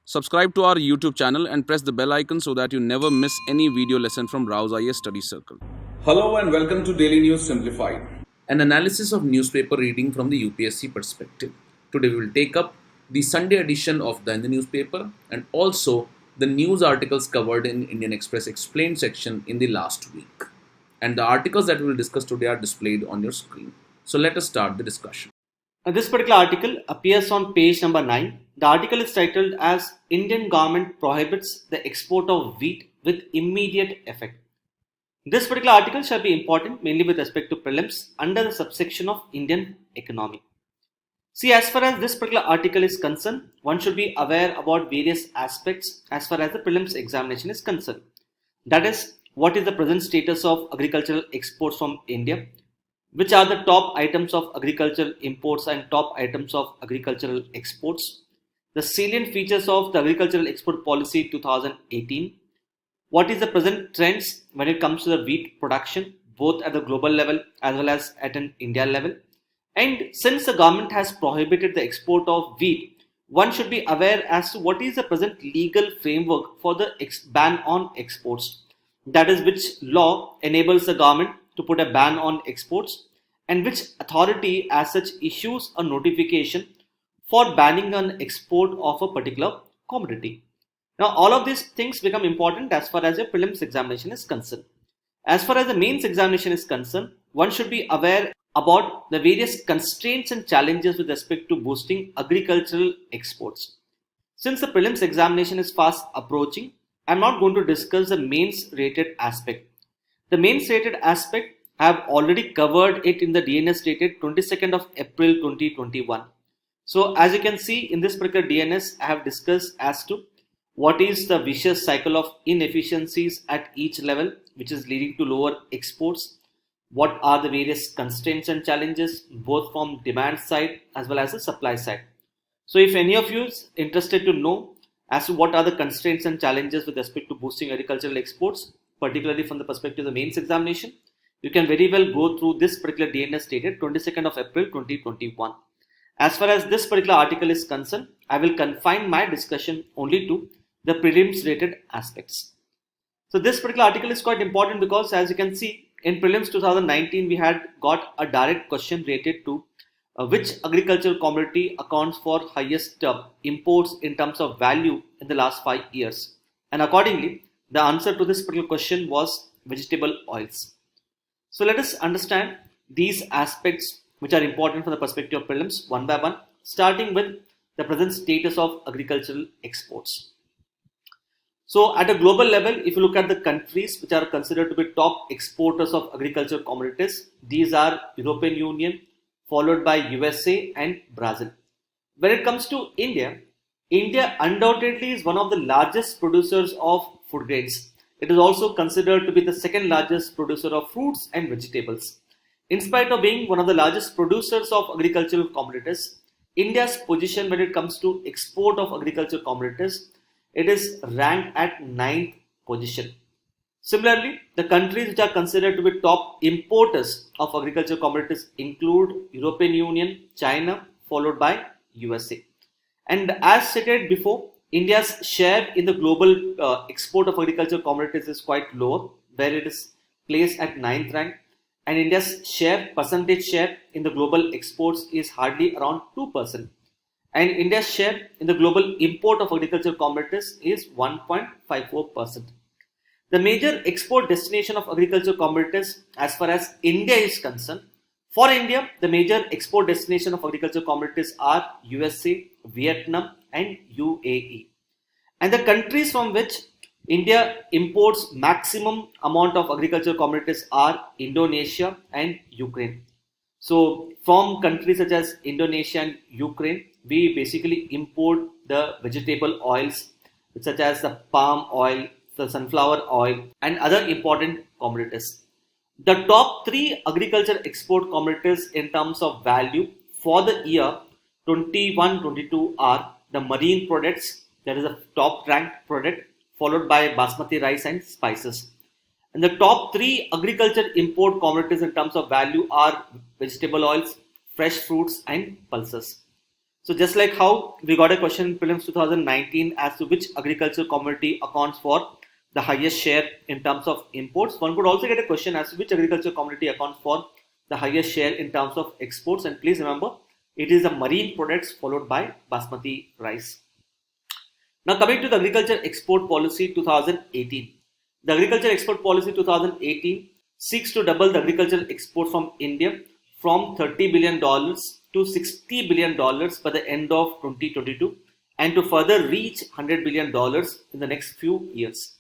Subscribe to our YouTube channel and press the bell icon so that you never miss any video lesson from Rao's IAS Study Circle. Hello and welcome to Daily News Simplified, an analysis of newspaper reading from the UPSC perspective. Today we will take up the Sunday edition of the newspaper and also the news articles covered in Indian Express Explained section in the last week. And the articles that we will discuss today are displayed on your screen. So let us start the discussion. This particular article appears on page number 9. The article is titled as Indian Government Prohibits the Export of Wheat with Immediate Effect. This particular article shall be important mainly with respect to prelims under the subsection of Indian economy. See, as far as this particular article is concerned, one should be aware about various aspects as far as the prelims examination is concerned. That is, what is the present status of agricultural exports from India? Which are the top items of agricultural imports and top items of agricultural exports? The salient features of the Agricultural Export Policy 2018. What is the present trends when it comes to the wheat production, both at the global level as well as at an India level? And since the government has prohibited the export of wheat, one should be aware as to what is the present legal framework for the ban on exports. That is, which law enables the government to put a ban on exports, and which authority as such issues a notification for banning an export of a particular commodity. Now all of these things become important as far as a prelims examination is concerned. As far as the mains examination is concerned, one should be aware about the various constraints and challenges with respect to boosting agricultural exports. Since the prelims examination is fast approaching, I am not going to discuss the mains rated aspect. The mains rated aspect I have already covered it in the DNS dated 22nd of April 2021. So as you can see in this particular DNS, I have discussed as to what is the vicious cycle of inefficiencies at each level which is leading to lower exports. What are the various constraints and challenges both from demand side as well as the supply side. So if any of you is interested to know as to what are the constraints and challenges with respect to boosting agricultural exports, particularly from the perspective of the mains examination, you can very well go through this particular DNS dated 22nd of April 2021. As far as this particular article is concerned, I will confine my discussion only to the prelims rated aspects. So this particular article is quite important because as you can see in prelims 2019 we had got a direct question related to which agricultural commodity accounts for highest imports in terms of value in the last 5 years. And accordingly, the answer to this particular question was vegetable oils. So let us understand these aspects which are important from the perspective of prelims one by one, starting with the present status of agricultural exports. So at a global level, if you look at the countries which are considered to be top exporters of agricultural commodities, these are European Union, followed by USA and Brazil. When it comes to India, India undoubtedly is one of the largest producers of food grains. It is also considered to be the second largest producer of fruits and vegetables. In spite of being one of the largest producers of agricultural commodities, India's position when it comes to export of agricultural commodities, it is ranked at 9th position. Similarly, the countries which are considered to be top importers of agricultural commodities include European Union, China, followed by USA. And as stated before, India's share in the global export of agricultural commodities is quite low, where it is placed at 9th rank, and India's percentage share in the global exports is hardly around 2%. And India's share in the global import of agricultural commodities is 1.54%. The major export destination of agricultural commodities as far as India is concerned, for India, the major export destination of agricultural commodities are USA, Vietnam and UAE. And the countries from which India imports maximum amount of agricultural commodities are Indonesia and Ukraine. So from countries such as Indonesia and Ukraine, we basically import the vegetable oils such as the palm oil, the sunflower oil and other important commodities. The top 3 agriculture export commodities in terms of value for the year 21-22 are the marine products, that is a top ranked product, followed by basmati rice and spices. And the top 3 agriculture import commodities in terms of value are vegetable oils, fresh fruits and pulses. So just like how we got a question in prelims 2019 as to which agricultural commodity accounts for the highest share in terms of imports, one could also get a question as to which agricultural commodity accounts for the highest share in terms of exports. And please remember, it is the marine products followed by basmati rice. Now coming to the agriculture export policy 2018. The agriculture export policy 2018 seeks to double the agricultural export from India from $30 billion to $60 billion by the end of 2022 and to further reach $100 billion in the next few years.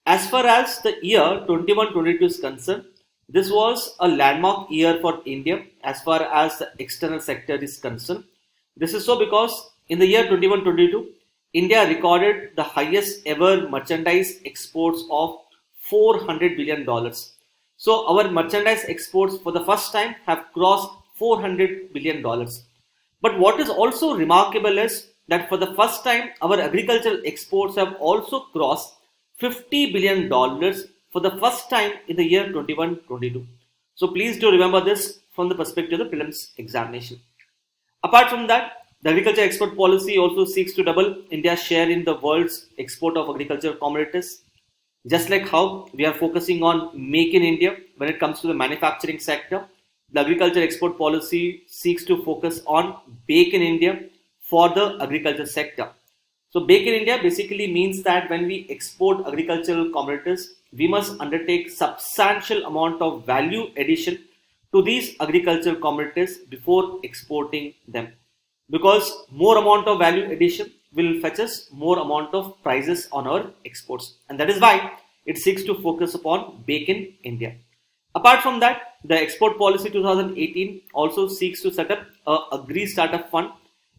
As far as the year 21-22 is concerned, this was a landmark year for India as far as the external sector is concerned. This is so because in the year 21-22, India recorded the highest ever merchandise exports of $400 billion. So our merchandise exports for the first time have crossed $400 billion. But what is also remarkable is that for the first time, our agricultural exports have also crossed $50 billion for the first time in the year 21-22. So please do remember this from the perspective of the prelims examination. Apart from that, the agriculture export policy also seeks to double India's share in the world's export of agricultural commodities. Just like how we are focusing on Make in India when it comes to the manufacturing sector, the agriculture export policy seeks to focus on Bake in India for the agriculture sector. So Bake in India basically means that when we export agricultural commodities, we must undertake substantial amount of value addition to these agricultural commodities before exporting them. Because more amount of value addition will fetch us more amount of prices on our exports, and that is why it seeks to focus upon Bake in India. Apart from that, the export policy 2018 also seeks to set up a Agri Startup Fund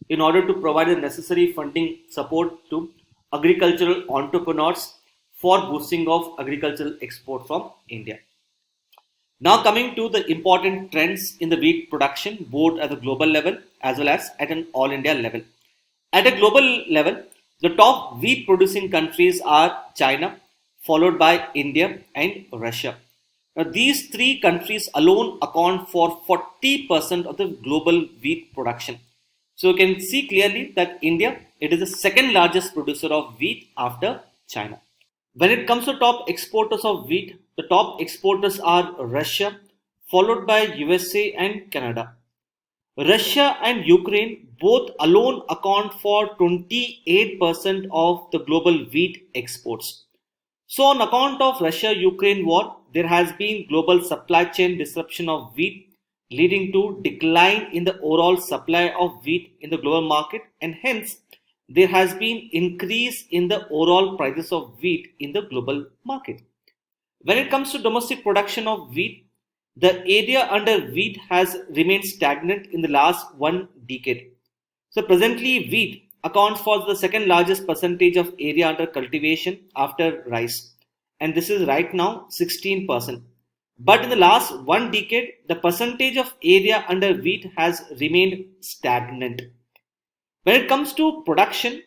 in order to provide the necessary funding support to agricultural entrepreneurs for boosting of agricultural export from India. Now coming to the important trends in the wheat production both at the global level as well as at an all India level. At a global level, the top wheat producing countries are China, followed by India and Russia. Now these three countries alone account for 40% of the global wheat production. So you can see clearly that India, it is the second largest producer of wheat after China. When it comes to top exporters of wheat, the top exporters are Russia, followed by USA and Canada. Russia and Ukraine both alone account for 28% of the global wheat exports. So on account of Russia-Ukraine war, there has been global supply chain disruption of wheat, leading to decline in the overall supply of wheat in the global market, and hence there has been increase in the overall prices of wheat in the global market. When it comes to domestic production of wheat, the area under wheat has remained stagnant in the last one decade. So presently wheat accounts for the second largest percentage of area under cultivation after rice, and this is right now 16%. But in the last one decade, the percentage of area under wheat has remained stagnant. When it comes to production,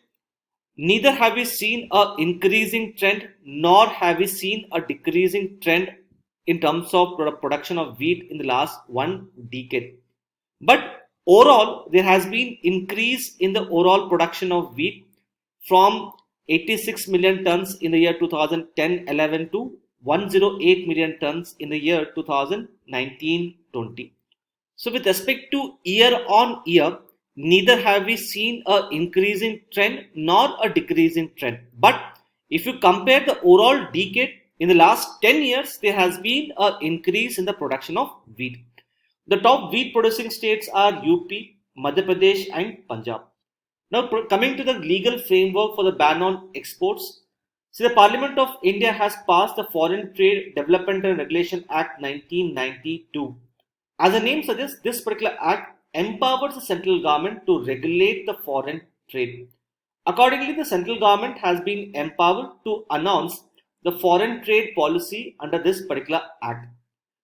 neither have we seen an increasing trend nor have we seen a decreasing trend in terms of production of wheat in the last one decade. But overall, there has been increase in the overall production of wheat from 86 million tons in the year 2010-11 to 108 million tons in the year 2019-20. So with respect to year on year, neither have we seen an increasing trend nor a decreasing trend. But if you compare the overall decade, in the last 10 years, there has been an increase in the production of wheat. The top wheat producing states are UP, Madhya Pradesh and Punjab. Now coming to the legal framework for the ban on exports. See, the Parliament of India has passed the Foreign Trade Development and Regulation Act 1992. As the name suggests, this particular act empowers the central government to regulate the foreign trade. Accordingly, the central government has been empowered to announce the foreign trade policy under this particular act.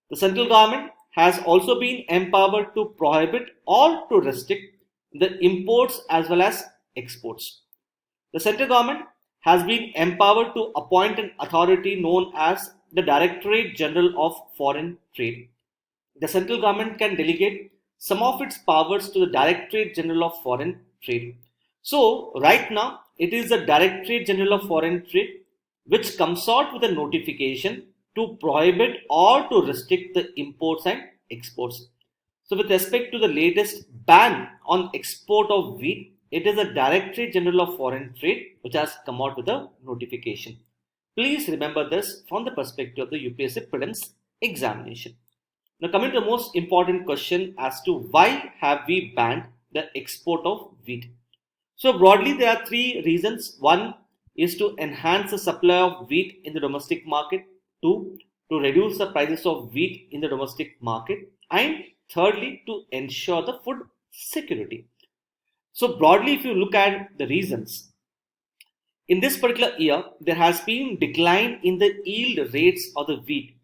The central government has also been empowered to prohibit or to restrict the imports as well as exports. The central government has been empowered to appoint an authority known as the Directorate General of Foreign Trade. The central government can delegate some of its powers to the Directorate General of Foreign trade. So right now it is the Directorate General of Foreign Trade which comes out with a notification to prohibit or to restrict the imports and exports. So with respect to the latest ban on export of wheat, it is the Directorate General of Foreign Trade which has come out with a notification. Please remember this from the perspective of the UPSC prelims examination. Now coming to the most important question as to why have we banned the export of wheat. So broadly there are three reasons. One is to enhance the supply of wheat in the domestic market. Two, to reduce the prices of wheat in the domestic market. And thirdly, to ensure the food security. So broadly if you look at the reasons, in this particular year there has been decline in the yield rates of the wheat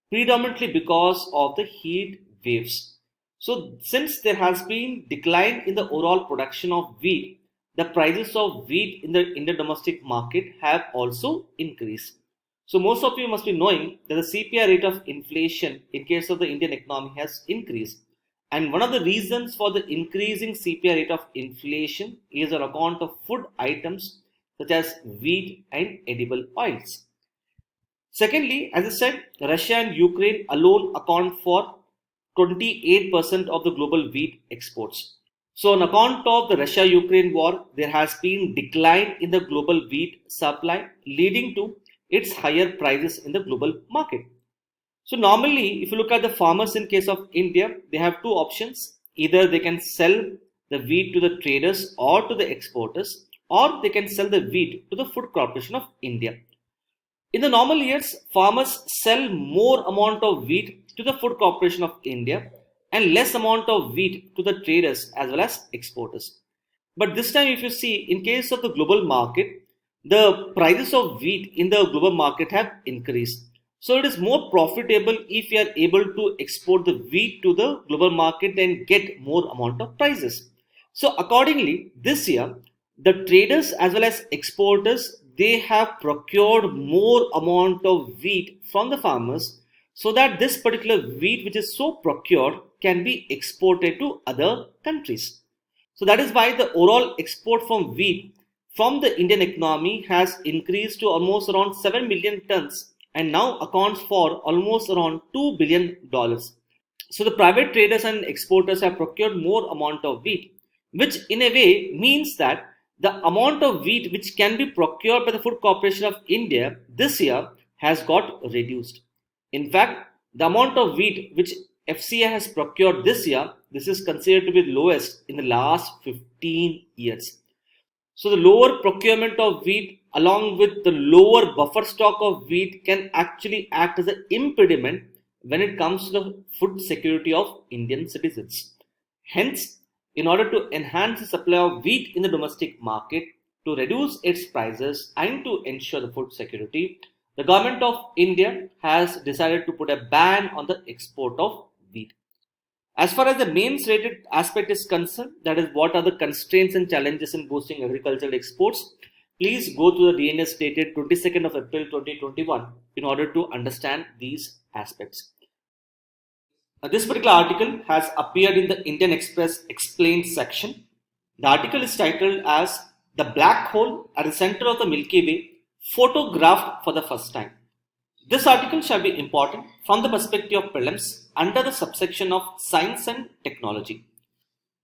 predominantly because of the heat waves. So since there has been decline in the overall production of wheat, the prices of wheat in the Indian domestic market have also increased. So most of you must be knowing that the CPI rate of inflation in case of the Indian economy has increased. And one of the reasons for the increasing CPI rate of inflation is on account of food items such as wheat and edible oils. Secondly, as I said, Russia and Ukraine alone account for 28% of the global wheat exports. So on account of the Russia-Ukraine war, there has been decline in the global wheat supply, leading to its higher prices in the global market. So normally, if you look at the farmers in case of India, they have two options. Either they can sell the wheat to the traders or to the exporters, or they can sell the wheat to the Food Corporation of India. In the normal years, farmers sell more amount of wheat to the Food Corporation of India and less amount of wheat to the traders as well as exporters. But this time if you see, in case of the global market, the prices of wheat in the global market have increased. So it is more profitable if you are able to export the wheat to the global market and get more amount of prices. So accordingly, this year, the traders as well as exporters, they have procured more amount of wheat from the farmers so that this particular wheat which is so procured can be exported to other countries. So that is why the overall export from wheat from the Indian economy has increased to almost around 7 million tons and now accounts for almost around $2 billion. So the private traders and exporters have procured more amount of wheat, which in a way means that the amount of wheat which can be procured by the Food Corporation of India this year has got reduced. In fact, the amount of wheat which FCI has procured this year, this is considered to be the lowest in the last 15 years. So the lower procurement of wheat along with the lower buffer stock of wheat can actually act as an impediment when it comes to the food security of Indian citizens. Hence, in order to enhance the supply of wheat in the domestic market, to reduce its prices and to ensure the food security, the government of India has decided to put a ban on the export of wheat. As far as the mains related aspect is concerned, that is what are the constraints and challenges in boosting agricultural exports, please go to the DNS dated 22nd of April 2021 in order to understand these aspects. This particular article has appeared in the Indian Express Explained section. The article is titled as "The Black Hole at the Center of the Milky Way Photographed for the First Time." This article shall be important from the perspective of prelims under the subsection of Science and Technology.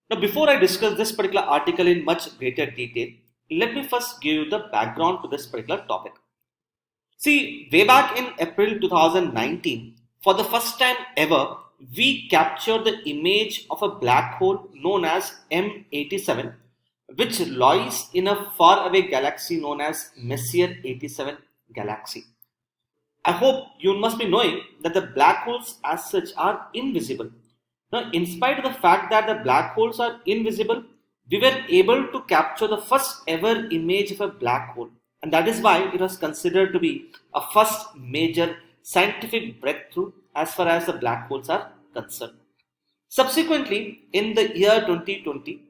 Now, before I discuss this particular article in much greater detail, let me first give you the background to this particular topic. See, way back in April 2019, for the first time ever, we captured the image of a black hole known as M87, which lies in a faraway galaxy known as Messier 87 galaxy. I hope you must be knowing that the black holes as such are invisible. Now, in spite of the fact that the black holes are invisible, we were able to capture the first ever image of a black hole, and that is why it was considered to be a first major scientific breakthrough as far as the black holes are concerned. Subsequently, in the year 2020,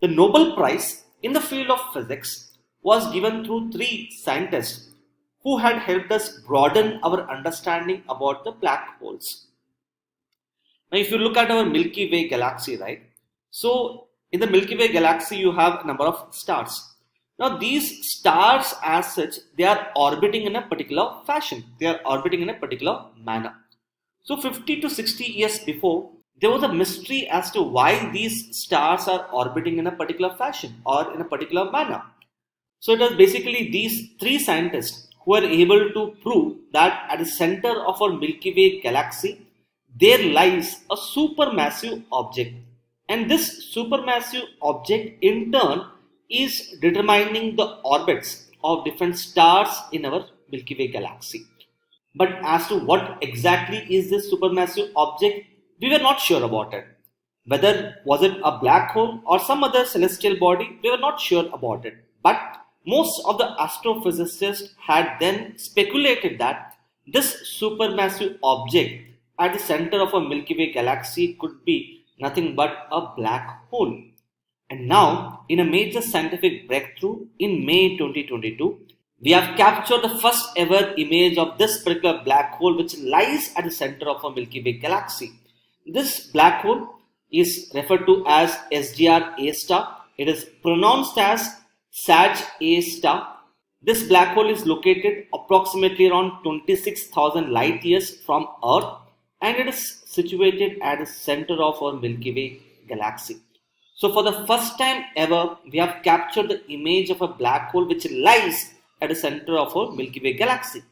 the Nobel Prize in the field of physics was given through three scientists who had helped us broaden our understanding about the black holes. Now, if you look at our Milky Way galaxy, right? So, In the Milky Way galaxy, you have a number of stars. Now, these stars as such, they are orbiting in a particular fashion. They are orbiting in a particular manner. So 50 to 60 years before, there was a mystery as to why these stars are orbiting in a particular fashion or in a particular manner. So it was basically these three scientists who were able to prove that at the center of our Milky Way galaxy, there lies a supermassive object. And this supermassive object in turn is determining the orbits of different stars in our Milky Way galaxy. But as to what exactly is this supermassive object, we were not sure about it. Whether was it a black hole or some other celestial body, we were not sure about it. But most of the astrophysicists had then speculated that this supermassive object at the center of a Milky Way galaxy could be nothing but a black hole. And now, in a major scientific breakthrough in May 2022, we have captured the first ever image of this particular black hole which lies at the center of a Milky Way galaxy. This black hole is referred to as SDR A star. It is pronounced as Sag A star. This black hole is located approximately around 26,000 light years from Earth, and it is situated at the center of our Milky Way galaxy. So for the first time ever, we have captured the image of a black hole which lies at the center of our Milky Way galaxy.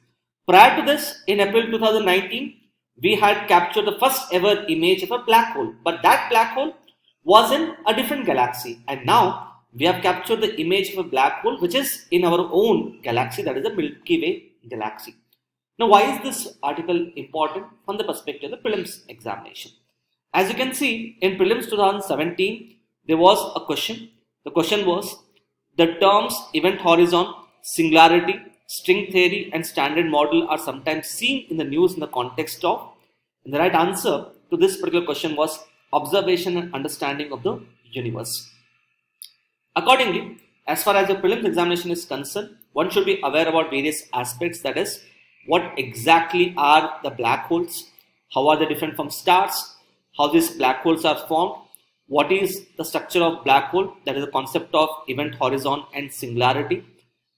Prior to this, in April 2019, we had captured the first ever image of a black hole, but that black hole was in a different galaxy, and now we have captured the image of a black hole which is in our own galaxy, that is the Milky Way galaxy. Now, why is this article important from the perspective of the prelims examination? As you can see, in prelims 2017, there was a question. The question was, the terms event horizon, singularity, string theory and standard model are sometimes seen in the news in the context of, and the right answer to this particular question was observation and understanding of the universe. Accordingly, as far as the prelims examination is concerned, one should be aware about various aspects, that is, what exactly are the black holes, how are they different from stars, how these black holes are formed, what is the structure of black hole, that is the concept of event horizon and singularity,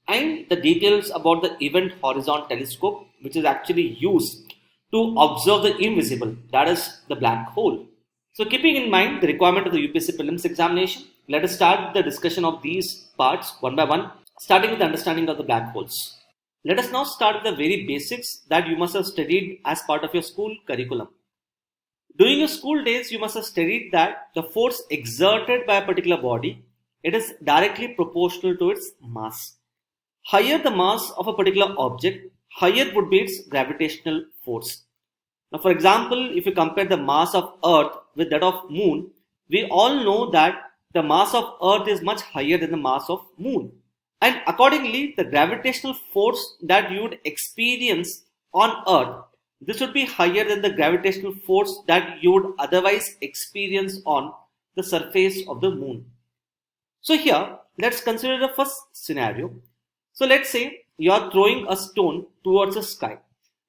and the details about the event horizon telescope which is actually used to observe the invisible, that is the black hole. So keeping in mind the requirement of the UPSC prelims examination, let us start the discussion of these parts one by one, starting with the understanding of the black holes. Let us now start with the very basics that you must have studied as part of your school curriculum. During your school days, you must have studied that the force exerted by a particular body, it is directly proportional to its mass. Higher the mass of a particular object, higher would be its gravitational force. Now, for example, if you compare the mass of Earth with that of Moon, we all know that the mass of Earth is much higher than the mass of Moon. And accordingly, the gravitational force that you would experience on Earth, this would be higher than the gravitational force that you would otherwise experience on the surface of the Moon. So here, let's consider the first scenario. So let's say you are throwing a stone towards the sky.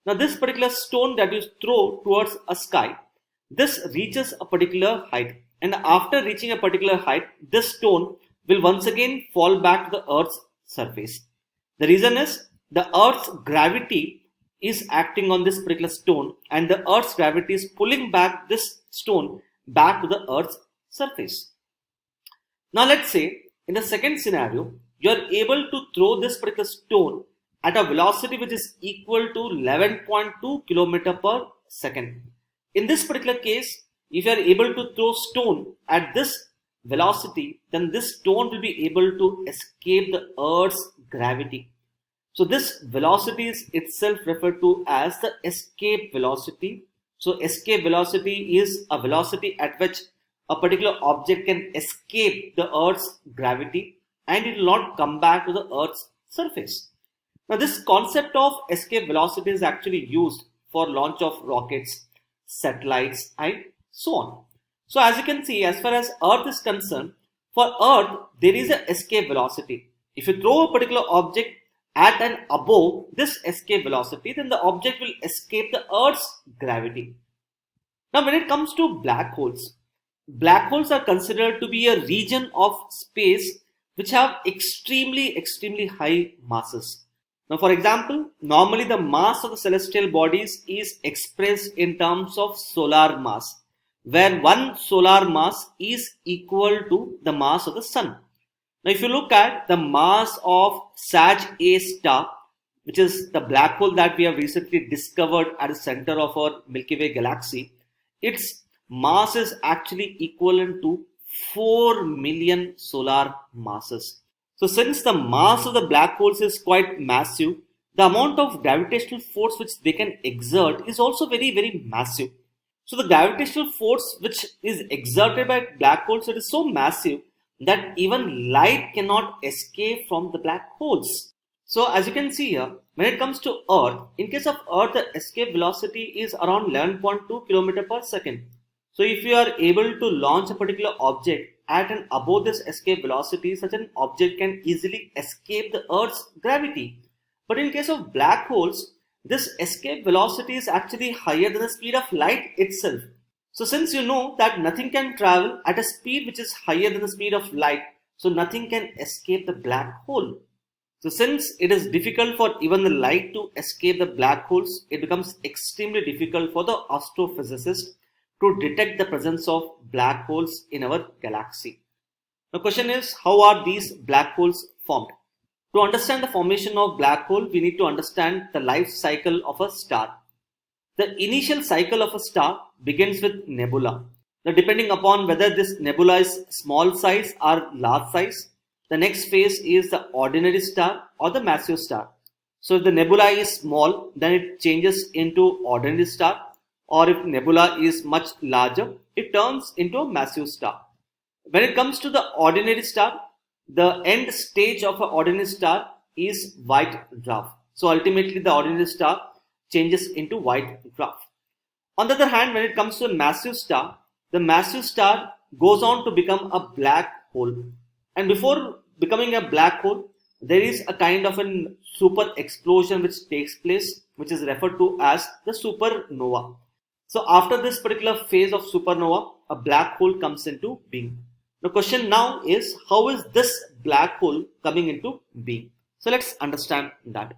Now this particular stone that you throw towards a sky, this reaches a particular height. And after reaching a particular height, this stone will once again fall back to the Earth's surface. The reason is the Earth's gravity is acting on this particular stone, and the Earth's gravity is pulling back this stone back to the Earth's surface. Now let's say in the second scenario, you are able to throw this particular stone at a velocity which is equal to 11.2 km per second. In this particular case, if you are able to throw stone at this velocity, then this stone will be able to escape the Earth's gravity. So this velocity is itself referred to as the escape velocity. So escape velocity is a velocity at which a particular object can escape the Earth's gravity and it will not come back to the Earth's surface. Now this concept of escape velocity is actually used for launch of rockets, satellites and so on. So as you can see, as far as Earth is concerned, for Earth there is an escape velocity. If you throw a particular object at and above this escape velocity, then the object will escape the Earth's gravity. Now when it comes to black holes, black holes are considered to be a region of space which have extremely high masses. Now, for example, normally the mass of the celestial bodies is expressed in terms of solar mass, where one solar mass is equal to the mass of the sun. Now, if you look at the mass of Sag A star, which is the black hole that we have recently discovered at the center of our Milky Way galaxy, its mass is actually equivalent to 4 million solar masses. So since the mass of the black holes is quite massive, the amount of gravitational force which they can exert is also very massive. So the gravitational force which is exerted by black holes, it is so massive that even light cannot escape from the black holes. So as you can see here, when it comes to Earth, in case of Earth, the escape velocity is around 11.2 km per second. So if you are able to launch a particular object at and above this escape velocity, such an object can easily escape the Earth's gravity. But in case of black holes, this escape velocity is actually higher than the speed of light itself. So since you know that nothing can travel at a speed which is higher than the speed of light, so nothing can escape the black hole. So since it is difficult for even the light to escape the black holes, it becomes extremely difficult for the astrophysicist to detect the presence of black holes in our galaxy. The question is, how are these black holes formed? To understand the formation of black hole, we need to understand the life cycle of a star. The initial cycle of a star begins with nebula. Now, depending upon whether this nebula is small size or large size, the next phase is the ordinary star or the massive star. So if the nebula is small, then it changes into ordinary star, or if nebula is much larger, it turns into a massive star. When it comes to the ordinary star, the end stage of an ordinary star is white dwarf. So ultimately the ordinary star changes into white dwarf. On the other hand, when it comes to a massive star, the massive star goes on to become a black hole. And before becoming a black hole, there is a kind of a super explosion which takes place, which is referred to as the supernova. So after this particular phase of supernova, a black hole comes into being. The question now is, how is this black hole coming into being? So let's understand that.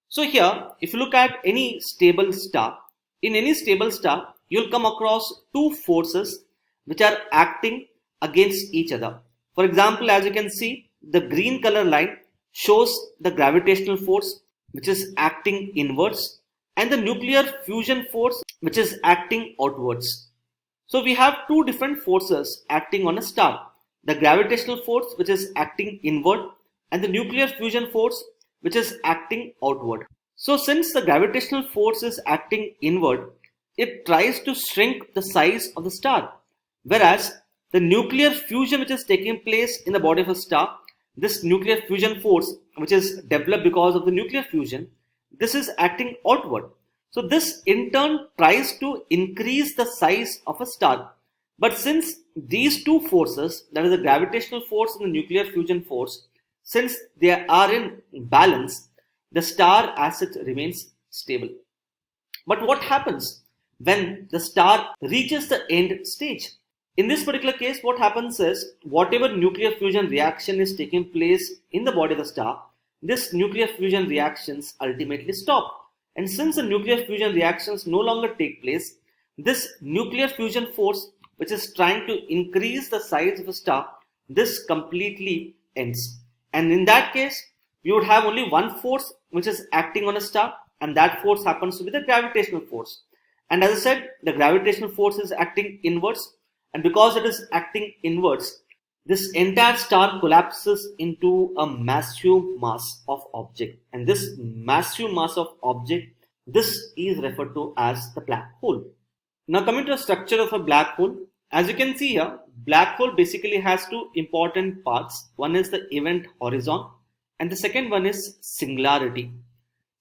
So here, if you look at any stable star, in any stable star, you'll come across two forces which are acting against each other. For example, as you can see, the green color line shows the gravitational force which is acting inwards and the nuclear fusion force which is acting outwards. So we have two different forces acting on a star. The gravitational force which is acting inward and the nuclear fusion force which is acting outward. So since the gravitational force is acting inward, it tries to shrink the size of the star. Whereas the nuclear fusion which is taking place in the body of a star, this nuclear fusion force which is developed because of the nuclear fusion, this is acting outward. So this in turn tries to increase the size of a star. But since these two forces, that is the gravitational force and the nuclear fusion force, since they are in balance, the star as such remains stable. But what happens when the star reaches the end stage? In this particular case, what happens is, whatever nuclear fusion reaction is taking place in the body of the star, this nuclear fusion reactions ultimately stop. And since the nuclear fusion reactions no longer take place, this nuclear fusion force which is trying to increase the size of a star, this completely ends. And in that case, you would have only one force which is acting on a star, and that force happens to be the gravitational force. And as I said, the gravitational force is acting inwards, and because it is acting inwards, this entire star collapses into a massive mass of object. And this massive mass of object, this is referred to as the black hole. Now coming to the structure of a black hole, as you can see here, black hole basically has two important parts. One is the event horizon and the second one is singularity.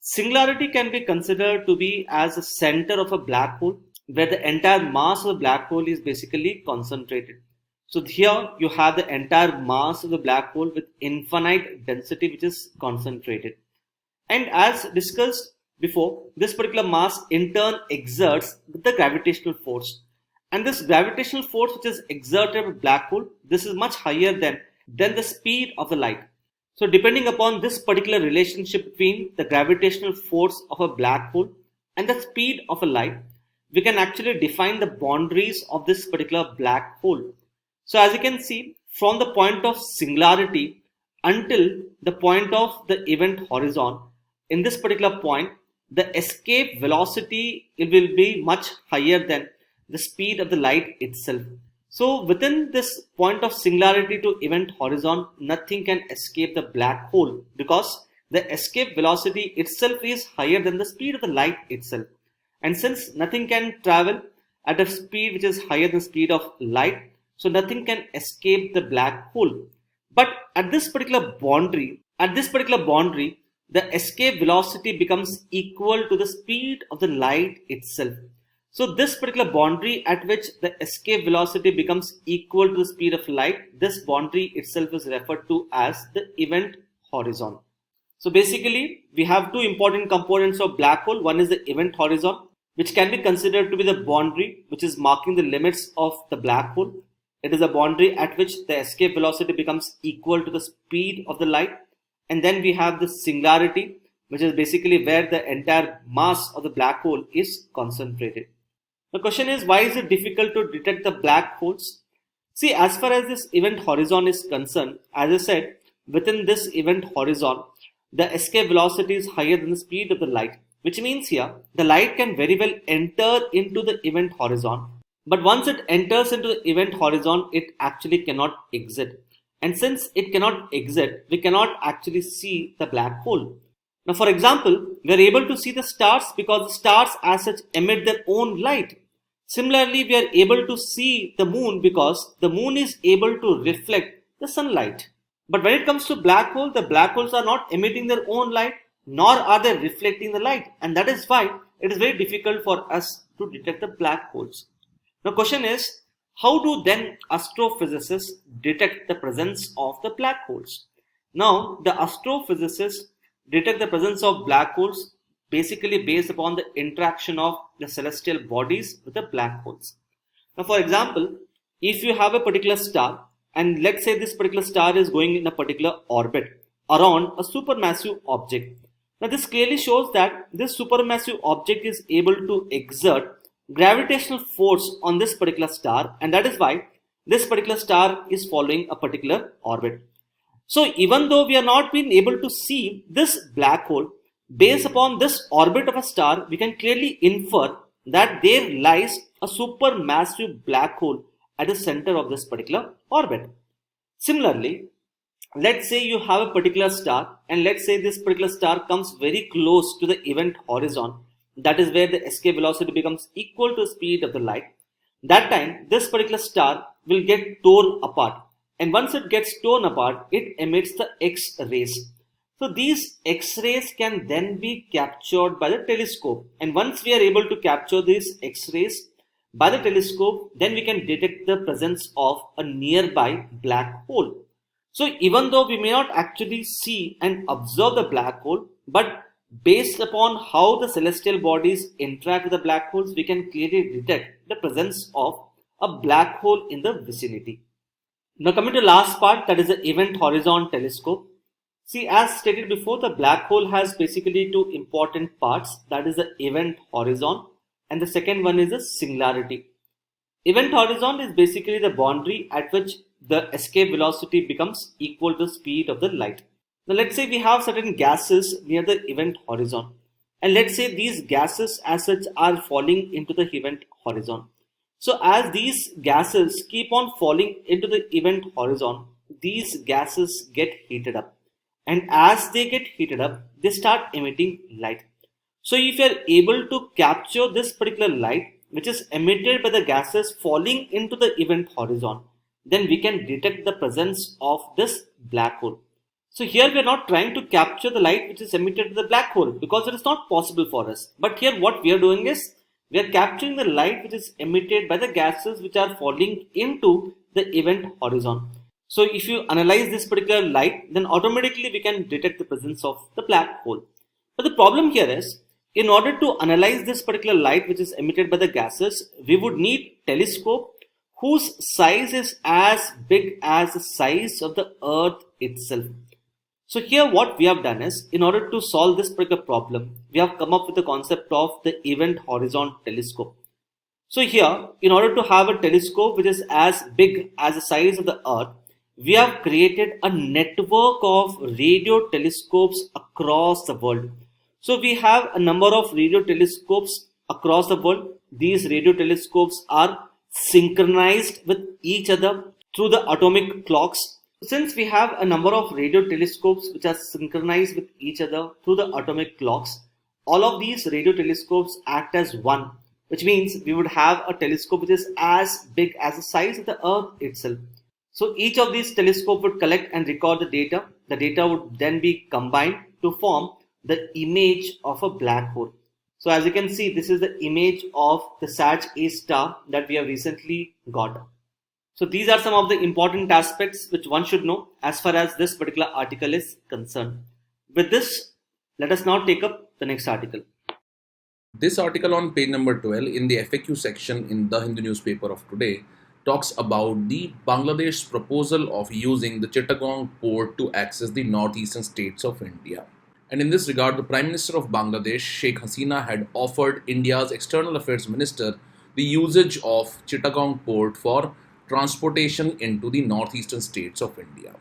Singularity can be considered to be as the center of a black hole, where the entire mass of the black hole is basically concentrated. So here you have the entire mass of the black hole with infinite density which is concentrated. And as discussed before, this particular mass in turn exerts the gravitational force. And this gravitational force which is exerted by black hole, this is much higher than the speed of the light. So depending upon this particular relationship between the gravitational force of a black hole and the speed of a light, we can actually define the boundaries of this particular black hole. So as you can see, from the point of singularity until the point of the event horizon, in this particular point, the escape velocity will be much higher than the speed of the light itself. So within this point of singularity to event horizon, nothing can escape the black hole because the escape velocity itself is higher than the speed of the light itself. And since nothing can travel at a speed which is higher than the speed of light, so nothing can escape the black hole. But at this particular boundary, the escape velocity becomes equal to the speed of the light itself. So this particular boundary at which the escape velocity becomes equal to the speed of light, this boundary itself is referred to as the event horizon. So basically, we have two important components of black hole. One is the event horizon, which can be considered to be the boundary which is marking the limits of the black hole. It is a boundary at which the escape velocity becomes equal to the speed of the light. And then we have the singularity, which is basically where the entire mass of the black hole is concentrated. The question is, why is it difficult to detect the black holes? See, as far as this event horizon is concerned, as I said, within this event horizon, the escape velocity is higher than the speed of the light, which means here the light can very well enter into the event horizon. But once it enters into the event horizon, it actually cannot exit. And since it cannot exit, we cannot actually see the black hole. Now, for example, we are able to see the stars because the stars as such emit their own light. Similarly, we are able to see the moon because the moon is able to reflect the sunlight. But when it comes to black hole, the black holes are not emitting their own light, nor are they reflecting the light. And that is why it is very difficult for us to detect the black holes. The question is, how do then astrophysicists detect the presence of the black holes? Now, the astrophysicists detect the presence of black holes basically based upon the interaction of the celestial bodies with the black holes. Now, for example, if you have a particular star, and let's say this particular star is going in a particular orbit around a supermassive object. Now, this clearly shows that this supermassive object is able to exert gravitational force on this particular star, and that is why this particular star is following a particular orbit. So even though we are not being able to see this black hole, based upon this orbit of a star, we can clearly infer that there lies a supermassive black hole at the center of this particular orbit. Similarly, let's say you have a particular star, and let's say this particular star comes very close to the event horizon. That is where the escape velocity becomes equal to the speed of the light. That time, this particular star will get torn apart. And once it gets torn apart, it emits the X-rays. So these X-rays can then be captured by the telescope. And once we are able to capture these X-rays by the telescope, then we can detect the presence of a nearby black hole. So even though we may not actually see and observe the black hole, but based upon how the celestial bodies interact with the black holes, we can clearly detect the presence of a black hole in the vicinity. Now coming to the last part, that is the event horizon telescope. See, as stated before, the black hole has basically two important parts, that is the event horizon, and the second one is the singularity. Event horizon is basically the boundary at which the escape velocity becomes equal to the speed of the light. Now let's say we have certain gases near the event horizon, and let's say these gases as such are falling into the event horizon. So as these gases keep on falling into the event horizon, these gases get heated up, and as they get heated up, they start emitting light. So if you are able to capture this particular light which is emitted by the gases falling into the event horizon, then we can detect the presence of this black hole. So here we are not trying to capture the light which is emitted to the black hole because it is not possible for us. But here what we are doing is we are capturing the light which is emitted by the gases which are falling into the event horizon. So if you analyze this particular light, then automatically we can detect the presence of the black hole. But the problem here is In order to analyze this particular light which is emitted by the gases, we would need telescope whose size is as big as the size of the earth itself. So here what we have done is, in order to solve this particular problem, we have come up with the concept of the event horizon telescope. So here, in order to have a telescope which is as big as the size of the earth, we have created a network of radio telescopes across the world. So we have a number of radio telescopes across the world. These radio telescopes are synchronized with each other through the atomic clocks. Since we have a number of radio telescopes which are synchronized with each other through the atomic clocks, all of these radio telescopes act as one, which means we would have a telescope which is as big as the size of the earth itself. So each of these telescopes would collect and record the data. The data would then be combined to form the image of a black hole. So as you can see, this is the image of the Sag-A star that we have recently got. So these are some of the important aspects which one should know as far as this particular article is concerned. With this, let us now take up the next article. This article on page number 12 in the FAQ section in the Hindu newspaper of today talks about the Bangladesh's proposal of using the Chittagong port to access the northeastern states of India. And in this regard, the Prime Minister of Bangladesh, Sheikh Hasina, had offered India's External Affairs Minister the usage of Chittagong port for transportation into the northeastern states of India.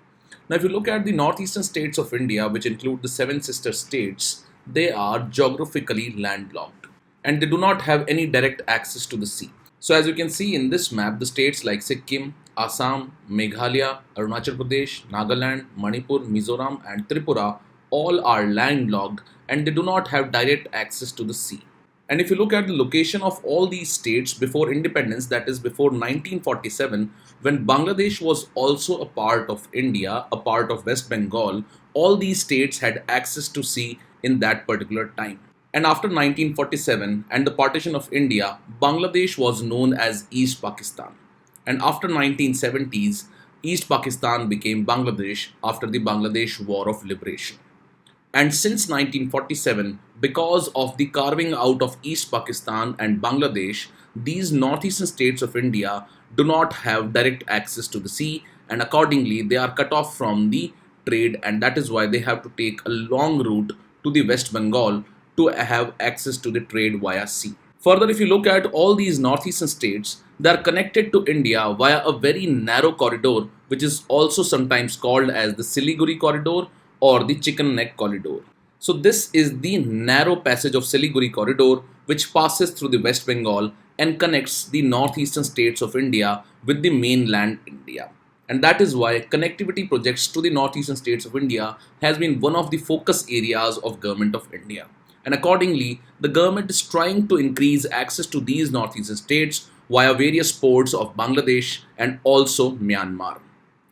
Now, if you look at the northeastern states of India, which include the seven sister states, they are geographically landlocked and they do not have any direct access to the sea. So as you can see in this map, the states like Sikkim, Assam, Meghalaya, Arunachal Pradesh, Nagaland, Manipur, Mizoram and Tripura all are landlocked and they do not have direct access to the sea. And if you look at the location of all these states before independence, that is before 1947, when Bangladesh was also a part of India, a part of West Bengal, all these states had access to sea in that particular time. And after 1947 and the partition of India, Bangladesh was known as East Pakistan. And after 1970s, East Pakistan became Bangladesh after the Bangladesh War of Liberation. And since 1947, because of the carving out of East Pakistan and Bangladesh, these northeastern states of India do not have direct access to the sea and accordingly they are cut off from the trade, and that is why they have to take a long route to the West Bengal to have access to the trade via sea. Further, if you look at all these northeastern states, they are connected to India via a very narrow corridor which is also sometimes called as the Siliguri corridor or the Chicken Neck corridor. So this is the narrow passage of Siliguri corridor which passes through the West Bengal and connects the northeastern states of India with the mainland India. And that is why connectivity projects to the northeastern states of India has been one of the focus areas of Government of India. And accordingly, the government is trying to increase access to these northeastern states via various ports of Bangladesh and also Myanmar.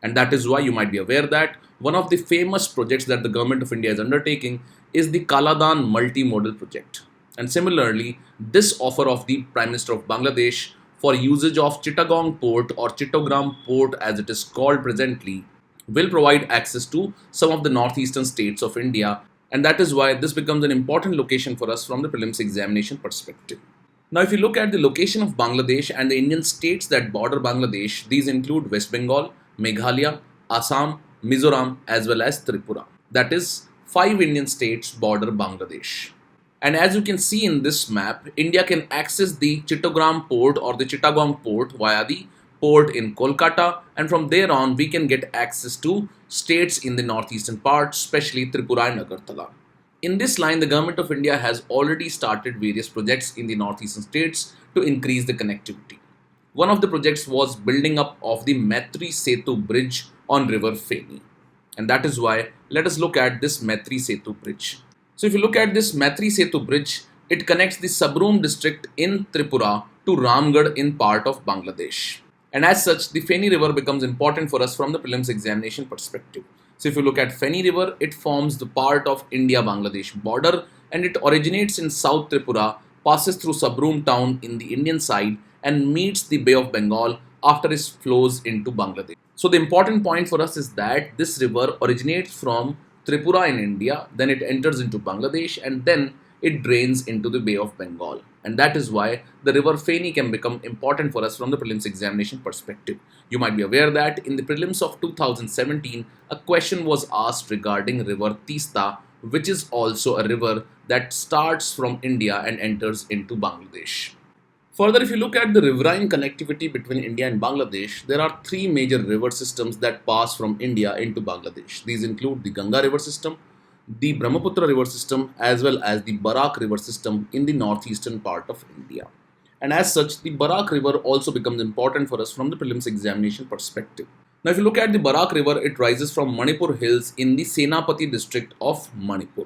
And that is why you might be aware that one of the famous projects that the Government of India is undertaking is the Kaladan multimodal project. And similarly, this offer of the Prime Minister of Bangladesh for usage of Chittagong port or Chittagong port as it is called presently will provide access to some of the northeastern states of India, and that is why this becomes an important location for us from the prelims examination perspective. Now if you look at the location of Bangladesh and the Indian states that border Bangladesh, these include West Bengal, Meghalaya, Assam, Mizoram as well as Tripura. That is 5 Indian states border Bangladesh. And as you can see in this map, India can access the Chittagong port or the Chittagong port via the port in Kolkata, and from there on we can get access to states in the northeastern part, especially Tripura and Agartala. In this line, the Government of India has already started various projects in the northeastern states to increase the connectivity. One of the projects was building up of the Maitri Setu bridge on river Feni. And that is why let us look at this Maitri Setu bridge. So if you look at this Maitri Setu bridge, it connects the Sabroom district in Tripura to Ramgarh in part of Bangladesh. And as such, the Feni river becomes important for us from the prelims examination perspective. So if you look at Feni river, it forms the part of India-Bangladesh border and it originates in South Tripura, passes through Sabroom town in the Indian side and meets the Bay of Bengal after it flows into Bangladesh. So the important point for us is that this river originates from Tripura in India, then it enters into Bangladesh and then it drains into the Bay of Bengal. And that is why the river Feni can become important for us from the prelims examination perspective. You might be aware that in the prelims of 2017, a question was asked regarding river Tista, which is also a river that starts from India and enters into Bangladesh. Further, if you look at the riverine connectivity between India and Bangladesh, there are three major river systems that pass from India into Bangladesh. These include the Ganga river system, the Brahmaputra river system, as well as the Barak river system in the northeastern part of India. And as such, the Barak river also becomes important for us from the prelims examination perspective. Now, if you look at the Barak river, it rises from Manipur hills in the Senapati district of Manipur.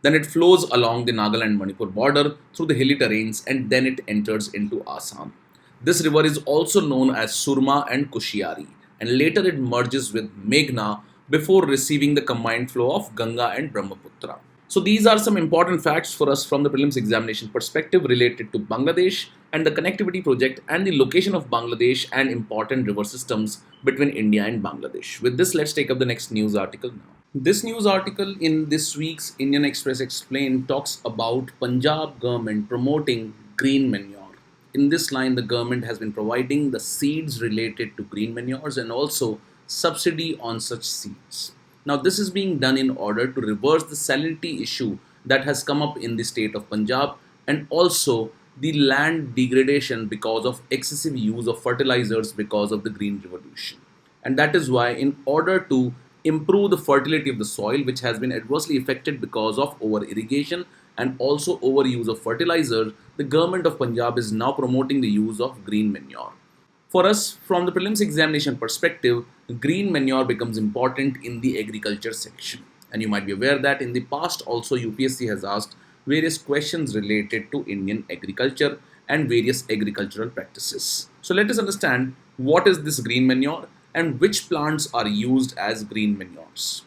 Then it flows along the Nagaland Manipur border through the hilly terrains and then it enters into Assam. This river is also known as Surma and Kushiari, and later it merges with Meghna before receiving the combined flow of Ganga and Brahmaputra. So these are some important facts for us from the prelims examination perspective related to Bangladesh and the connectivity project and the location of Bangladesh and important river systems between India and Bangladesh. With this, let's take up the next news article now. This news article in this week's Indian Express Explained talks about Punjab government promoting green manure. In this line, the government has been providing the seeds related to green manures and also subsidy on such seeds. Now, this is being done in order to reverse the salinity issue that has come up in the state of Punjab and also the land degradation because of excessive use of fertilizers because of the green revolution. And that is why, in order to improve the fertility of the soil, which has been adversely affected because of over irrigation and also overuse of fertilizer, the government of Punjab is now promoting the use of green manure. For us, from the prelims examination perspective, green manure becomes important in the agriculture section. And you might be aware that in the past also UPSC has asked various questions related to Indian agriculture and various agricultural practices. So let us understand what is this green manure and which plants are used as green manures.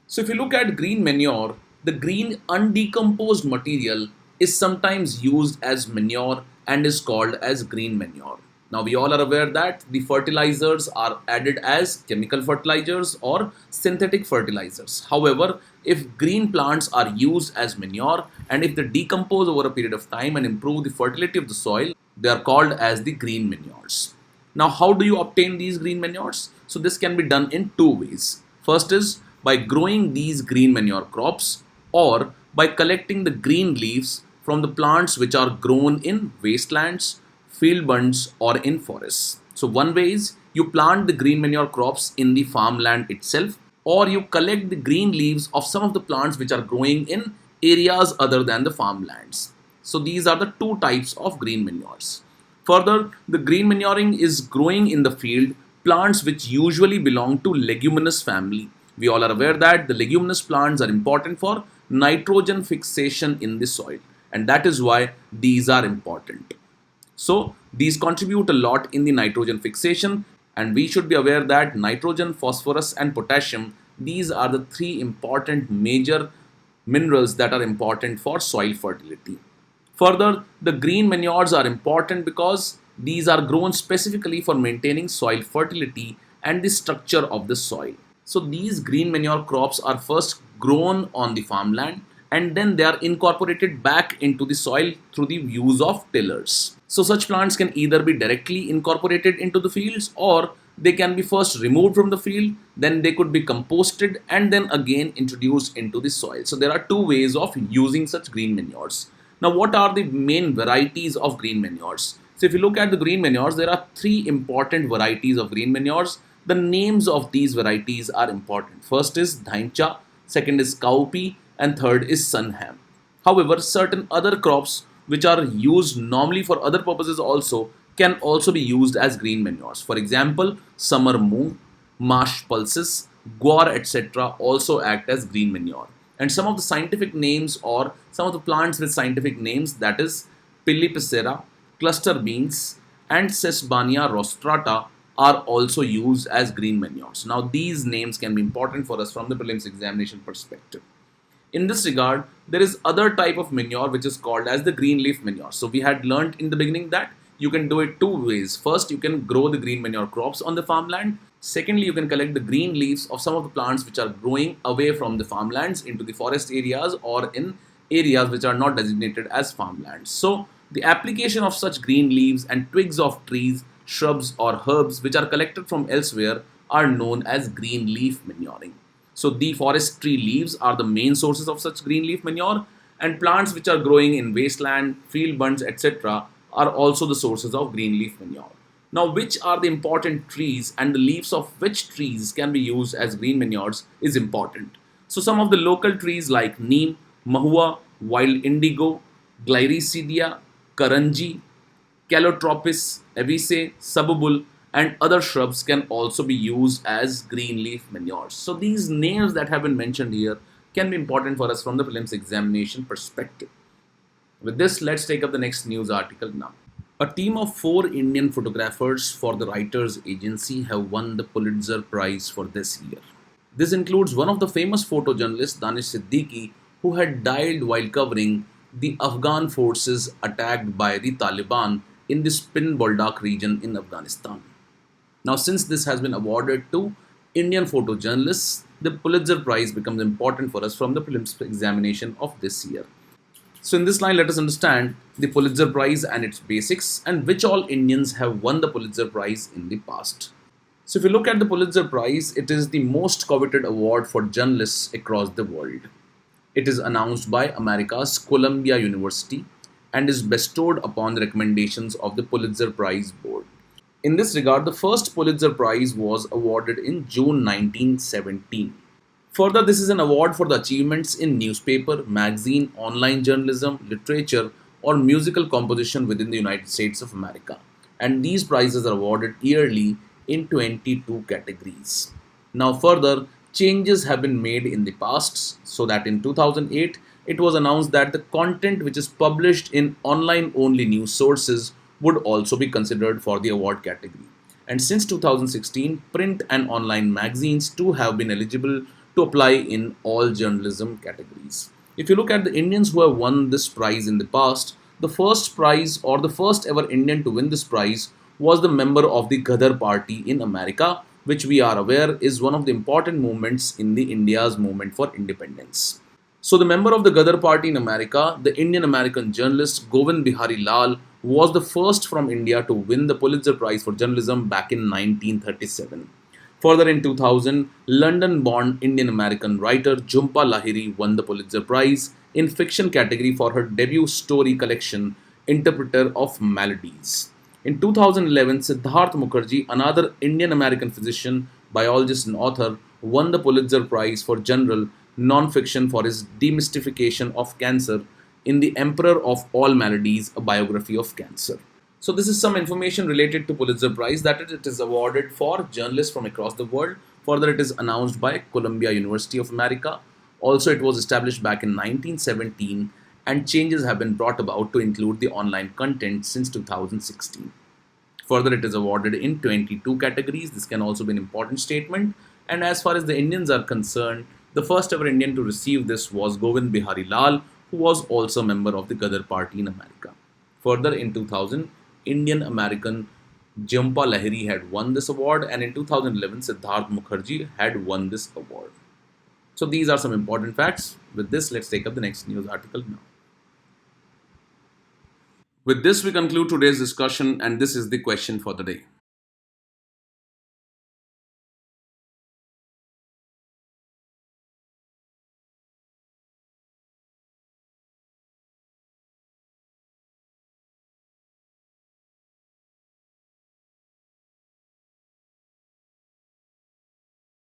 So if you look at green manure, the green undecomposed material is sometimes used as manure and is called as green manure. Now we all are aware that the fertilizers are added as chemical fertilizers or synthetic fertilizers. However, if green plants are used as manure and if they decompose over a period of time and improve the fertility of the soil, they are called as the green manures. Now, how do you obtain these green manures? So this can be done in two ways. First is by growing these green manure crops or by collecting the green leaves from the plants which are grown in wastelands, field bunds or in forests. So one way is you plant the green manure crops in the farmland itself or you collect the green leaves of some of the plants which are growing in areas other than the farmlands. So these are the two types of green manures. Further, the green manuring is growing in the field plants which usually belong to leguminous family. We all are aware that the leguminous plants are important for nitrogen fixation in the soil, and that is why these are important. So these contribute a lot in the nitrogen fixation, and we should be aware that nitrogen, phosphorus and potassium, these are the three important major minerals that are important for soil fertility. Further, the green manures are important because these are grown specifically for maintaining soil fertility and the structure of the soil. So these green manure crops are first grown on the farmland and then they are incorporated back into the soil through the use of tillers. So such plants can either be directly incorporated into the fields or they can be first removed from the field, then they could be composted and then again introduced into the soil. So there are two ways of using such green manures. Now, what are the main varieties of green manures? So if you look at the green manures, there are three important varieties of green manures. The names of these varieties are important. First is Dhaincha, second is Cowpea, and third is Sunham. However, certain other crops which are used normally for other purposes also can also be used as green manures. For example, summer moong, marsh pulses, guar, etc. also act as green manure. And some of the scientific names or some of the plants with scientific names, that is Pillipicera, cluster beans and Sesbania rostrata, are also used as green manures. Now these names can be important for us from the prelims examination perspective. In this regard, there is other type of manure which is called as the green leaf manure. So we had learnt in the beginning that you can do it two ways. First, you can grow the green manure crops on the farmland. Secondly, you can collect the green leaves of some of the plants which are growing away from the farmlands into the forest areas or in areas which are not designated as farmlands. So, the application of such green leaves and twigs of trees, shrubs, or herbs which are collected from elsewhere are known as green leaf manuring. So, the forest tree leaves are the main sources of such green leaf manure, and plants which are growing in wasteland, field bunds, etc., are also the sources of green leaf manure. Now, which are the important trees and the leaves of which trees can be used as green manures is important. So, some of the local trees like neem, mahua, wild indigo, Gliricidia, karanji, Calotropis, Avice, Sububul, and other shrubs can also be used as green leaf manures. So, these names that have been mentioned here can be important for us from the prelims examination perspective. With this, let's take up the next news article now. A team of 4 Indian photographers for the Writers Agency have won the Pulitzer Prize for this year. This includes one of the famous photojournalists, Danish Siddiqui, who had died while covering the Afghan forces attacked by the Taliban in the Spin Boldak region in Afghanistan. Now, since this has been awarded to Indian photojournalists, the Pulitzer Prize becomes important for us from the prelims examination of this year. So, in this line, let us understand the Pulitzer Prize and its basics and which all Indians have won the Pulitzer Prize in the past. So, if you look at the Pulitzer Prize, it is the most coveted award for journalists across the world. It is announced by America's Columbia University and is bestowed upon the recommendations of the Pulitzer Prize Board. In this regard, the first Pulitzer Prize was awarded in June 1917. Further, this is an award for the achievements in newspaper, magazine, online journalism, literature, or musical composition within the United States of America. And these prizes are awarded yearly in 22 categories. Now, further, changes have been made in the past, so that in 2008, it was announced that the content which is published in online only news sources would also be considered for the award category. And since 2016, print and online magazines too have been eligible to apply in all journalism categories. If you look at the Indians who have won this prize in the past, the first prize or the first ever Indian to win this prize was the member of the Ghadar party in America, which we are aware is one of the important movements in the India's movement for independence. So the member of the Ghadar party in America, the Indian American journalist Govind Bihari Lal, was the first from India to win the Pulitzer Prize for journalism back in 1937. Further, in 2000, London-born Indian-American writer Jhumpa Lahiri won the Pulitzer Prize in fiction category for her debut story collection, Interpreter of Maladies. In 2011, Siddharth Mukherjee, another Indian-American physician, biologist and author, won the Pulitzer Prize for general non-fiction for his demystification of cancer in The Emperor of All Maladies, a biography of cancer. So this is some information related to Pulitzer Prize, that it is awarded for journalists from across the world. Further, it is announced by Columbia University of America. Also, it was established back in 1917 and changes have been brought about to include the online content since 2016. Further, it is awarded in 22 categories. This can also be an important statement. And as far as the Indians are concerned, the first ever Indian to receive this was Govind Bihari Lal, who was also a member of the Ghadar party in America. Further, in 2000, Indian American Jhumpa Lahiri had won this award, and in 2011 Siddharth Mukherjee had won this award. So these are some important facts. With this, let's take up the next news article now. With this, we conclude today's discussion, and this is the question for the day.